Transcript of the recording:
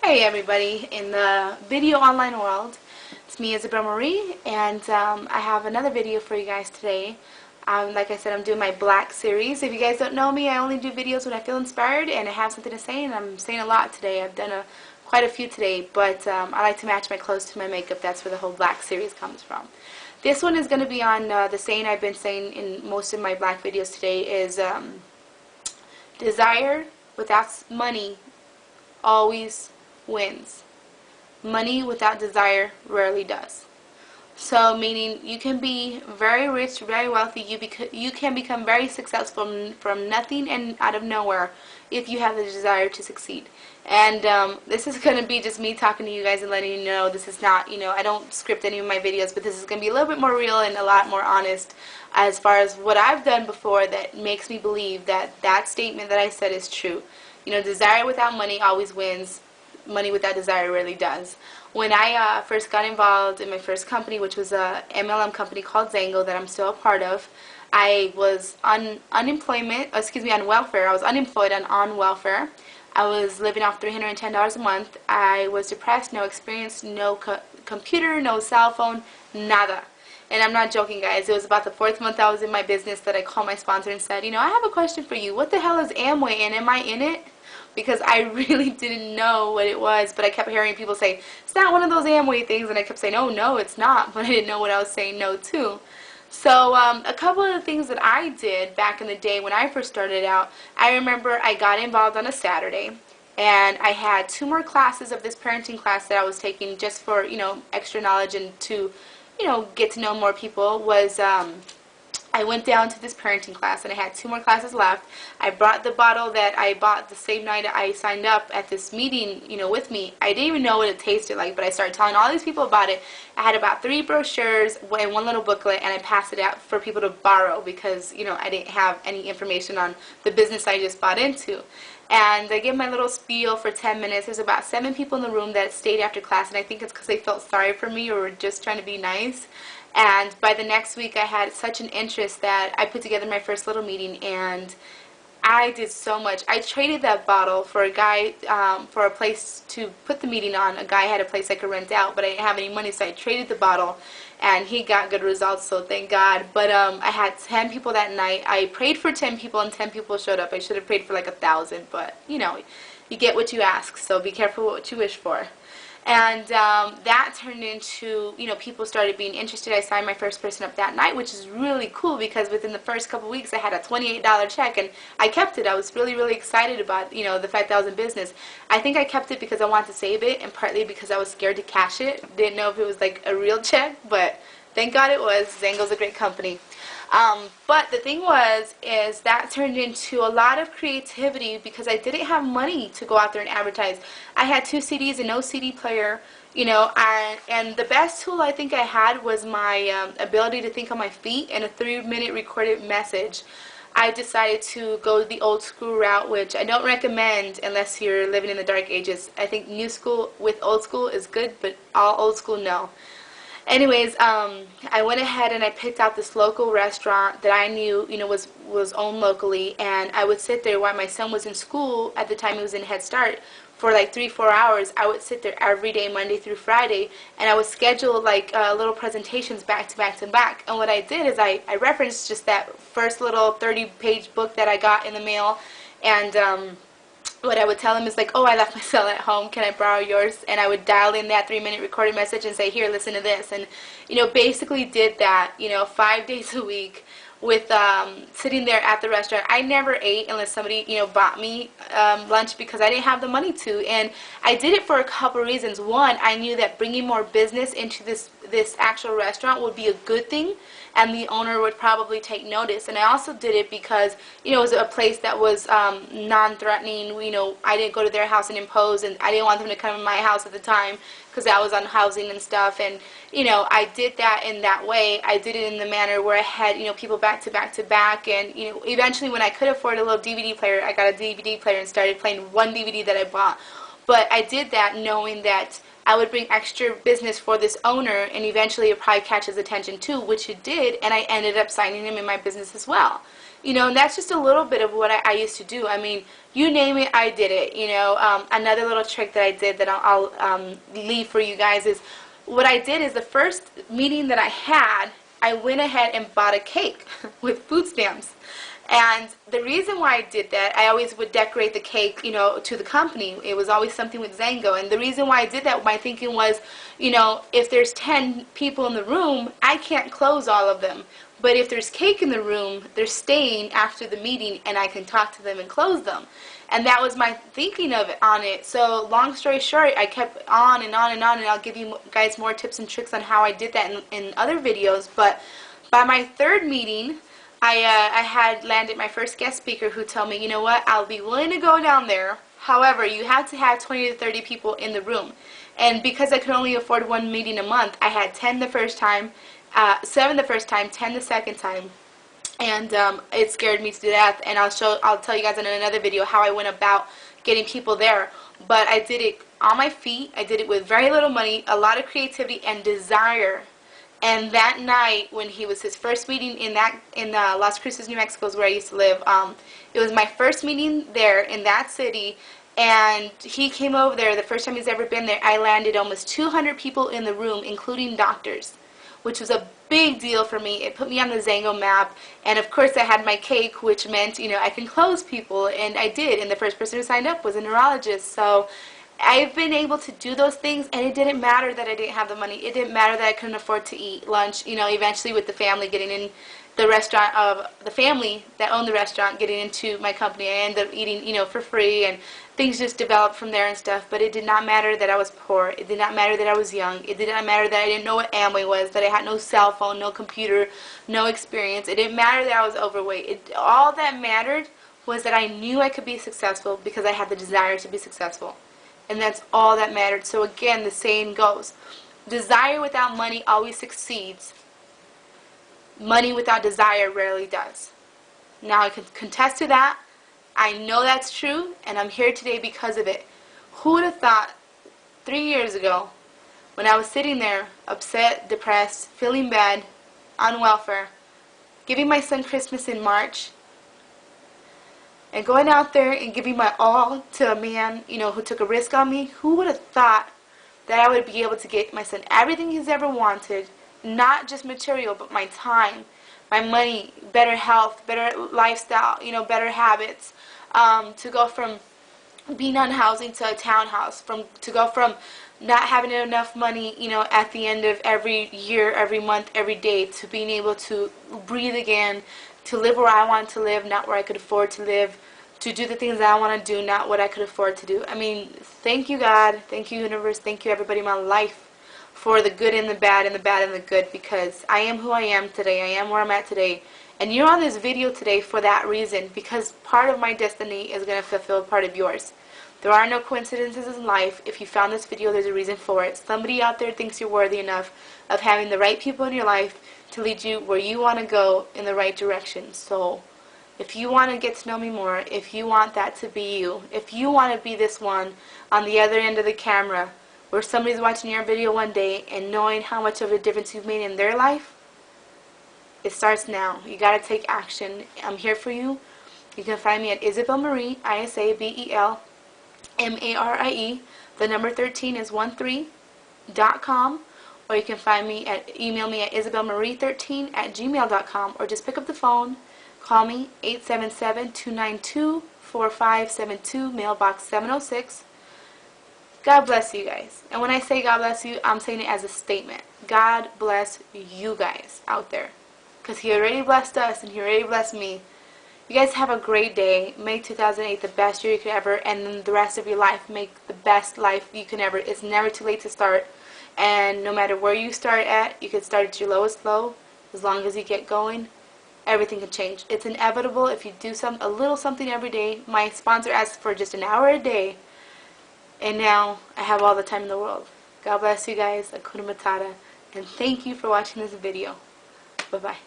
Hey everybody in the video online world, it's me Isabel Marie, and I have another video for you guys today. Like I said, I'm doing my Black series. If you guys don't know me, I only do videos when I feel inspired and I have something to say, and I'm saying a lot today. I've done quite a few today, but I like to match my clothes to my makeup. That's where the whole Black series comes from. This one is going to be on the saying I've been saying in most of my Black videos today is desire without money always wins. Money without desire rarely does. So meaning you can be very rich, very wealthy, you can become very successful from nothing and out of nowhere if you have the desire to succeed. And this is going to be just me talking to you guys and letting you know this is not, I don't script any of my videos, but this is going to be a little bit more real and a lot more honest as far as what I've done before that makes me believe that that statement that I said is true. Desire without money always wins. Money without desire really does. When I first got involved in my first company, which was a MLM company called Zango that I'm still a part of, I was on welfare. I was unemployed and on welfare. I was living off $310 a month. I was depressed, no experience, no computer, no cell phone, nada. And I'm not joking, guys. It was about the 4th month I was in my business that I called my sponsor and said, I have a question for you. What the hell is Amway and am I in it? Because I really didn't know what it was, but I kept hearing people say, it's not one of those Amway things, and I kept saying, oh, no, it's not, but I didn't know what I was saying no to. So a couple of the things that I did back in the day when I first started out, I remember I got involved on a Saturday, and I had 2 more classes of this parenting class that I was taking just for, extra knowledge and to, get to know more people, was I went down to this parenting class, and I had 2 more classes left. I brought the bottle that I bought the same night I signed up at this meeting, with me. I didn't even know what it tasted like, but I started telling all these people about it. I had about 3 brochures and 1 little booklet, and I passed it out for people to borrow because, I didn't have any information on the business I just bought into. And I gave my little spiel for 10 minutes. There's about 7 people in the room that stayed after class, and I think it's because they felt sorry for me or were just trying to be nice. And by the next week, I had such an interest that I put together my first little meeting, and I did so much. I traded that bottle for a guy, for a place to put the meeting on. A guy had a place I could rent out, but I didn't have any money, so I traded the bottle, and he got good results, so thank God. But I had 10 people that night. I prayed for 10 people, and 10 people showed up. I should have prayed for like 1,000, but, you get what you ask, so be careful what you wish for. And that turned into, people started being interested. I signed my first person up that night, which is really cool because within the first couple of weeks I had a $28 check, and I kept it. I was really, really excited about, the fact that I was in business. I think I kept it because I wanted to save it, and partly because I was scared to cash it. Didn't know if it was like a real check, but thank God it was. Zango's a great company. But the thing is that turned into a lot of creativity because I didn't have money to go out there and advertise. I had 2 CDs and no CD player, and the best tool I think I had was my ability to think on my feet and a 3-minute recorded message. I decided to go the old school route, which I don't recommend unless you're living in the dark ages. I think new school with old school is good, but all old school, no. Anyways, I went ahead and I picked out this local restaurant that I knew, was owned locally, and I would sit there while my son was in school. At the time he was in Head Start for like 3-4 hours. I would sit there every day, Monday through Friday, and I would schedule like little presentations back to back to back. And what I did is I referenced just that first little 30-page book that I got in the mail, and what I would tell him is like, oh, I left my cell at home, can I borrow yours? And I would dial in that 3-minute recorded message and say, here, listen to this. And, basically did that, 5 days a week with sitting there at the restaurant. I never ate unless somebody, bought me lunch because I didn't have the money to. And I did it for a couple reasons. One, I knew that bringing more business into this actual restaurant would be a good thing, and the owner would probably take notice. And I also did it because, it was a place that was non-threatening. I didn't go to their house and impose, and I didn't want them to come to my house at the time because I was on housing and stuff. And, I did that in that way. I did it in the manner where I had, people back to back to back. And, eventually when I could afford a little DVD player, I got a DVD player and started playing one DVD that I bought. But I did that knowing that I would bring extra business for this owner, and eventually it probably catch his attention too, which it did, and I ended up signing him in my business as well. You know, and that's just a little bit of what I used to do. I mean, you name it, I did it. You know, another little trick that I did that I'll leave for you guys is, what I did is the first meeting that I had, I went ahead and bought a cake with food stamps. And the reason why I did that, I always would decorate the cake, you know, to the company. It was always something with Zango. And the reason why I did that, my thinking was, you know, if there's 10 people in the room, I can't close all of them. But if there's cake in the room, they're staying after the meeting, and I can talk to them and close them. And that was my thinking of it on it. So long story short, I kept on and on and on, and I'll give you guys more tips and tricks on how I did that in other videos. But by my third meeting, I had landed my first guest speaker who told me, you know what, I'll be willing to go down there. However, you have to have 20 to 30 people in the room. And because I could only afford one meeting a month, I had 10 the first time, 7 the first time, 10 the second time. And it scared me to death. And I'll tell you guys in another video how I went about getting people there. But I did it on my feet. I did it with very little money, a lot of creativity and desire. And that night, when he was his first meeting in Las Cruces, New Mexico, is where I used to live. It was my first meeting there in that city, and he came over there. The first time he's ever been there, I landed almost 200 people in the room, including doctors, which was a big deal for me. It put me on the Zango map, and of course I had my cake, which meant, you know, I can close people, and I did. And the first person who signed up was a neurologist. So I've been able to do those things, and it didn't matter that I didn't have the money. It didn't matter that I couldn't afford to eat lunch. You know, eventually with the family getting in the restaurant, of the family that owned the restaurant getting into my company, I ended up eating, you know, for free, and things just developed from there and stuff. But it did not matter that I was poor. It did not matter that I was young. It did not matter that I didn't know what Amway was, that I had no cell phone, no computer, no experience. It didn't matter that I was overweight. All that mattered was that I knew I could be successful because I had the desire to be successful. And that's all that mattered. So again, the saying goes, desire without money always succeeds. Money without desire rarely does. Now I can contest to that. I know that's true, and I'm here today because of it. Who would have thought 3 years ago, when I was sitting there, upset, depressed, feeling bad, on welfare, giving my son Christmas in March, and going out there and giving my all to a man, you know, who took a risk on me? Who would have thought that I would be able to get my son everything he's ever wanted, not just material, but my time, my money, better health, better lifestyle, you know, better habits, to go from being on housing to a townhouse, to go from not having enough money, you know, at the end of every year, every month, every day, to being able to breathe again, to live where I want to live, not where I could afford to live, to do the things that I want to do, not what I could afford to do. I mean, thank you, God. Thank you, universe. Thank you, everybody in my life, for the good and the bad and the bad and the good, because I am who I am today. I am where I'm at today. And you're on this video today for that reason, because part of my destiny is going to fulfill part of yours. There are no coincidences in life. If you found this video, there's a reason for it. Somebody out there thinks you're worthy enough of having the right people in your life to lead you where you want to go in the right direction. So if you want to get to know me more, if you want that to be you, if you want to be this one on the other end of the camera, where somebody's watching your video one day and knowing how much of a difference you've made in their life, it starts now. You got to take action. I'm here for you. You can find me at Isabel Marie, ISABEL MARIE. The number 13 is 13.com. Or you can find me email me at isabelmarie13@gmail.com, or just pick up the phone, call me 877-292-4572, mailbox 706. God bless you guys. And when I say God bless you, I'm saying it as a statement. God bless you guys out there, because He already blessed us and He already blessed me. You guys have a great day. Make 2008 the best year you could ever, and then the rest of your life make the best life you can ever. It's never too late to start. And no matter where you start at, you can start at your lowest low. As long as you get going, everything can change. It's inevitable if you do a little something every day. My sponsor asked for just an hour a day, and now I have all the time in the world. God bless you guys. Hakuna Matata. And thank you for watching this video. Bye-bye.